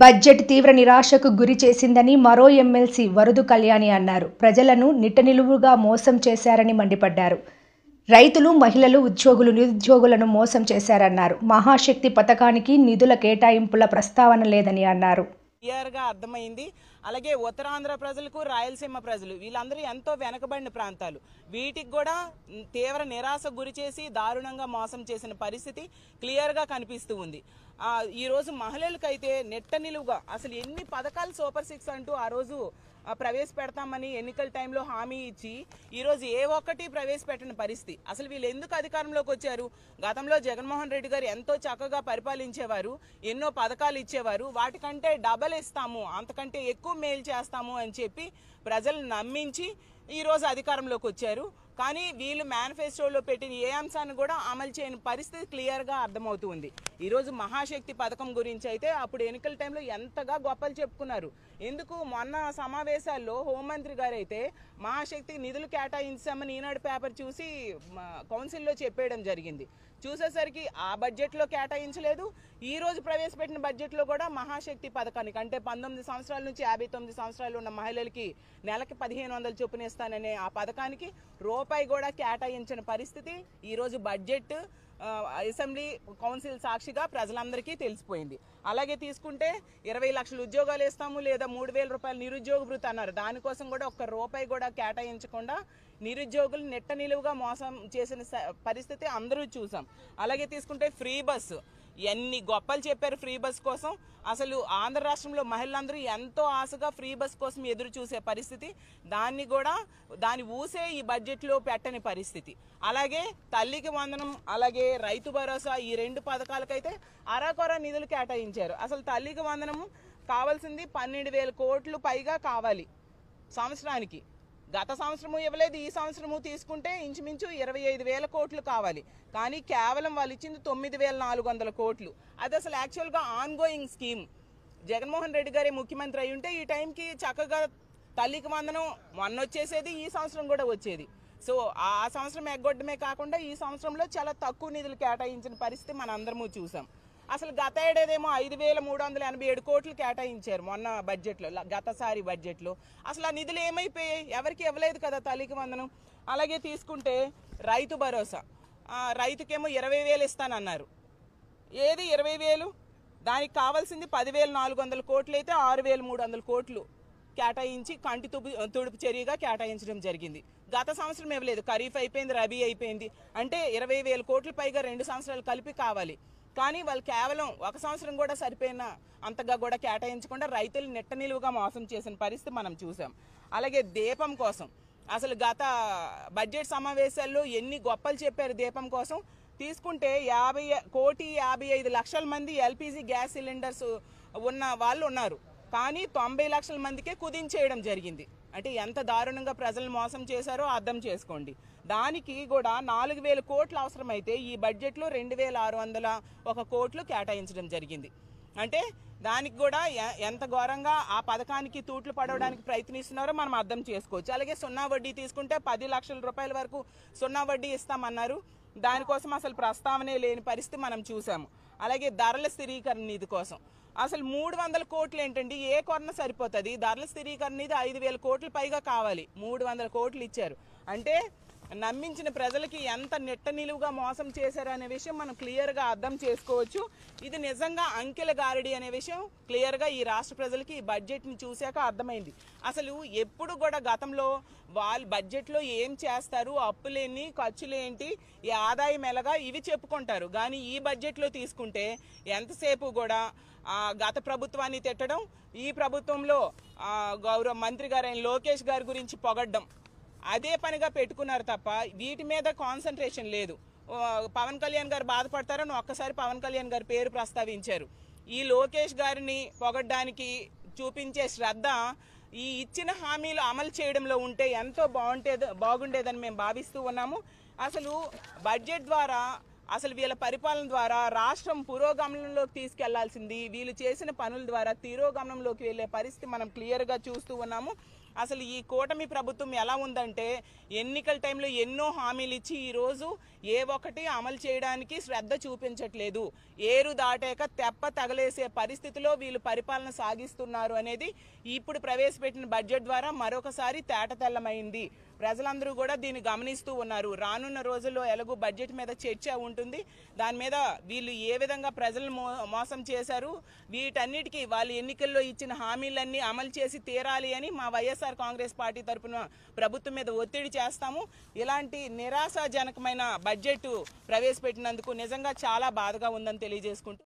Budget తీవ్ర నిరాశకు గురి చేసిందని మరో ఎమ్మెల్సీ వరదు కళ్యాణి అన్నారు. ప్రజలను నిట్టనిలువుగా మోసం చేశారని మండిపడ్డారు. రైతులు, మహిళలు, ఉద్యోగులు, నిరుద్యోగులను మోసం చేశారన్నారు. మహాశక్తి పథకానికి నిధుల కేటాయింపుల ప్రస్తావన లేదని అన్నారు. క్లియర్గా అర్థమైంది. అలాగే ఉత్తరాంధ్ర ప్రజలకు, రాయలసీమ ప్రజలు వీళ్ళందరూ ఎంతో వెనకబడిన ప్రాంతాలు, వీటికి కూడా తీవ్ర నిరాశ గురి చేసి దారుణంగా మోసం చేసిన పరిస్థితి క్లియర్గా కనిపిస్తూ ఉంది. ఈరోజు మహిళలకైతే నెట్ట నిలువుగా అసలు ఎన్ని పథకాలు సూపర్ 6 అంటూ ఆ రోజు ప్రవేశపెడతామని ఎన్నికల టైంలో హామీ ఇచ్చి ఈరోజు ఏ ఒక్కటి ప్రవేశపెట్టిన పరిస్థితి. అసలు వీళ్ళు ఎందుకు అధికారంలోకి వచ్చారు? గతంలో జగన్మోహన్ రెడ్డి గారు ఎంతో చక్కగా పరిపాలించేవారు, ఎన్నో పథకాలు ఇచ్చేవారు. వాటికంటే డబల్ ఇస్తాము, అంతకంటే ఎక్కువ మేలు చేస్తాము అని చెప్పి ప్రజలను నమ్మించి ఈరోజు అధికారంలోకి వచ్చారు. కానీ వీళ్ళు మేనిఫెస్టోలో పెట్టిన ఏ అంశాన్ని కూడా అమలు చేయని పరిస్థితి క్లియర్గా అర్థమవుతుంది. ఈరోజు మహాశక్తి పథకం గురించి అయితే అప్పుడు ఎన్నికల టైంలో ఎంతగా గొప్పలు చెప్పుకున్నారు. ఎందుకు మొన్న సమావేశాల్లో హోంమంత్రి గారు అయితే మహాశక్తికి నిధులు కేటాయించామని ఈనాడు పేపర్ చూసి కౌన్సిల్లో చెప్పేయడం జరిగింది. చూసేసరికి ఆ బడ్జెట్లో కేటాయించలేదు. ఈ రోజు ప్రవేశపెట్టిన బడ్జెట్లో కూడా మహాశక్తి పథకానికి అంటే 19 సంవత్సరాల నుంచి 59 సంవత్సరాలు ఉన్న మహిళలకి నెలకి 1500 చొప్పున ఇస్తాననే ఆ పథకానికి రూపాయి కూడా కేటాయించిన పరిస్థితి ఈరోజు బడ్జెట్ అసెంబ్లీ కౌన్సిల్ సాక్షిగా ప్రజలందరికీ తెలిసిపోయింది. అలాగే తీసుకుంటే 20 లక్షల ఉద్యోగాలు ఇస్తాము లేదా 3000 రూపాయలు నిరుద్యోగ భృతి అన్నారు. దానికోసం కూడా ఒక్క రూపాయి కూడా కేటాయించకుండా నిరుద్యోగులు నెట్ట నిలువుగా మోసం చేసిన పరిస్థితి అందరూ చూసాం. అలాగే తీసుకుంటే ఫ్రీ బస్సు, ఎన్ని గొప్పలు చెప్పారు ఫ్రీ బస్ కోసం. అసలు ఆంధ్ర రాష్ట్రంలో మహిళలందరూ ఎంతో ఆశగా ఫ్రీ బస్ కోసం ఎదురు చూసే పరిస్థితి, దాని ఊసే ఈ బడ్జెట్లో పెట్టని పరిస్థితి. అలాగే తల్లికి వందనం, అలాగే రైతు భరోసా, ఈ 2 పథకాలకైతే అరాకొర నిధులు కేటాయించారు. అసలు తల్లికి వందనం కావాల్సింది 12,000 కోట్లు పైగా కావాలి సంవత్సరానికి. గత సంవత్సరము ఇవ్వలేదు, ఈ సంవత్సరము తీసుకుంటే ఇంచుమించు 25,000 కోట్లు కావాలి. కానీ కేవలం వాళ్ళు ఇచ్చింది 9,400 కోట్లు. అది అసలు యాక్చువల్గా on going scheme. Jaganmohan Reddy గారే ముఖ్యమంత్రి అయి ఉంటే ఈ టైంకి చక్కగా తల్లికి వందనం మొన్న వచ్చేసేది, ఈ సంవత్సరం కూడా వచ్చేది. సో ఆ సంవత్సరం ఎగ్గొట్టమే కాకుండా ఈ సంవత్సరంలో చాలా తక్కువ నిధులు కేటాయించిన పరిస్థితి మన అందరము చూసాం. అసలు గత ఏడాదేమో 5,387 కోట్లు కేటాయించారు మొన్న బడ్జెట్లో, గతసారి బడ్జెట్లో. అసలు ఆ నిధులు ఏమైపోయాయి? ఎవరికి ఇవ్వలేదు కదా తల్లికి వందనం. అలాగే తీసుకుంటే రైతు భరోసా, రైతుకేమో 20,000 ఇస్తానన్నారు. ఏది 20,000? దానికి కావాల్సింది 10,400 కోట్లు అయితే 6,300 కోట్లు కేటాయించి కంటి తుడుపు చర్యగా కేటాయించడం జరిగింది. గత సంవత్సరం ఇవ్వలేదు, ఖరీఫ్ అయిపోయింది, రబీ అయిపోయింది. అంటే 20,000 కోట్ల పైగా 2 సంవత్సరాలు కలిపి కావాలి. కానీ వాళ్ళు కేవలం ఒక సంవత్సరం కూడా సరిపోయిన అంతగా కూడా కేటాయించకుండా రైతులు నెట్ట నిలువుగా మోసం చేసిన పరిస్థితి మనం చూసాం. అలాగే దీపం కోసం అసలు గత బడ్జెట్ సమావేశాల్లో ఎన్ని గొప్పలు చెప్పారు దీపం కోసం. తీసుకుంటే 1,55,00,000 మంది ఎల్పిజి గ్యాస్ సిలిండర్స్ ఉన్న వాళ్ళు ఉన్నారు. కానీ 90 లక్షల మందికే కుదించేయడం జరిగింది. అంటే ఎంత దారుణంగా ప్రజలను మోసం చేశారో అర్థం చేసుకోండి. దానికి కూడా 4,000 కోట్లు అవసరమైతే ఈ బడ్జెట్లో 2,601 కోట్లు కేటాయించడం జరిగింది. అంటే దానికి కూడా ఎంత ఘోరంగా ఆ పథకానికి తూట్లు పడవడానికి ప్రయత్నిస్తున్నారో మనం అర్థం చేసుకోవచ్చు. అలాగే సున్నా వడ్డీ తీసుకుంటే 10 లక్షల రూపాయల వరకు సున్నా వడ్డీ ఇస్తామన్నారు. దానికోసం అసలు ప్రస్తావనే లేని పరిస్థితి మనం చూసాము. అలాగే ధరల స్థిరీకరణ నిధి కోసం అసలు 300 కోట్లు ఏంటండి? ఏ కొరన సరిపోతుంది? ధరల స్థిరీకరణ నిధి 5,000 కోట్లు పైగా కావాలి, 300 కోట్లు ఇచ్చారు. అంటే నమ్మించిన ప్రజలకి ఎంత నెట్ట నిలువుగా మోసం చేశారు అనే విషయం మనం క్లియర్గా అర్థం చేసుకోవచ్చు. ఇది నిజంగా అంకెల గారడి అనే విషయం క్లియర్గా ఈ రాష్ట్ర ప్రజలకి ఈ బడ్జెట్ని చూశాక అర్థమైంది. అసలు ఎప్పుడు కూడా గతంలో వాళ్ళు బడ్జెట్లో ఏం చేస్తారు, అప్పులేని, ఖర్చులేంటి, ఈ ఆదాయం ఎలాగా, ఇవి చెప్పుకుంటారు. కానీ ఈ బడ్జెట్లో తీసుకుంటే ఎంతసేపు కూడా గత ప్రభుత్వాన్ని తిట్టడం, ఈ ప్రభుత్వంలో గౌరవ మంత్రి గారైన లోకేష్ గారి గురించి పొగడ్డం, అదే పనిగా పెట్టుకున్నారు తప్ప వీటి మీద కాన్సన్ట్రేషన్ లేదు. పవన్ కళ్యాణ్ గారు బాధపడతారని ఒక్కసారి పవన్ కళ్యాణ్ గారి పేరు ప్రస్తావించారు. ఈ లోకేష్ గారిని పొగడ్డానికి చూపించే శ్రద్ధ ఈ ఇచ్చిన హామీలు అమలు చేయడంలో ఉంటే ఎంతో బాగుండేదని మేము భావిస్తూ ఉన్నాము. అసలు బడ్జెట్ ద్వారా అసలు వీళ్ళ పరిపాలన ద్వారా రాష్ట్రం పురోగమనంలోకి తీసుకెళ్లాల్సింది వీళ్ళు చేసిన పనుల ద్వారా తిరోగమనంలోకి వెళ్లే పరిస్థితి మనం క్లియర్గా చూస్తూ ఉన్నాము. అసలు ఈ కూటమి ప్రభుత్వం ఎలా ఉందంటే ఎన్నికల టైంలో ఎన్నో హామీలు ఇచ్చి ఈరోజు ఏ ఒక్కటి అమలు చేయడానికి శ్రద్ధ చూపించట్లేదు. ఏరు దాటాక తెప్ప తగలేసే పరిస్థితిలో వీళ్ళు పరిపాలన సాగిస్తున్నారు అనేది ఇప్పుడు ప్రవేశపెట్టిన బడ్జెట్ ద్వారా మరొకసారి తేటతెల్లమైంది. ప్రజలందరూ కూడా దీన్ని గమనిస్తూ ఉన్నారు. రానున్న రోజుల్లో ఎలాగో బడ్జెట్ మీద చర్చ ఉంటుంది. దాని మీద వీళ్ళు ఏ విధంగా ప్రజలను మోసం చేశారు, వీటన్నిటికీ వాళ్ళు ఎన్నికల్లో ఇచ్చిన హామీలన్నీ అమలు చేసి తీరాలి అని మా వైఎస్ఆర్ కాంగ్రెస్ పార్టీ తరఫున ప్రభుత్వం మీద ఒత్తిడి చేస్తాము. ఇలాంటి నిరాశాజనకమైన బడ్జెట్ ప్రవేశపెట్టినందుకు నిజంగా చాలా బాధగా ఉందని తెలియజేసుకుంటూ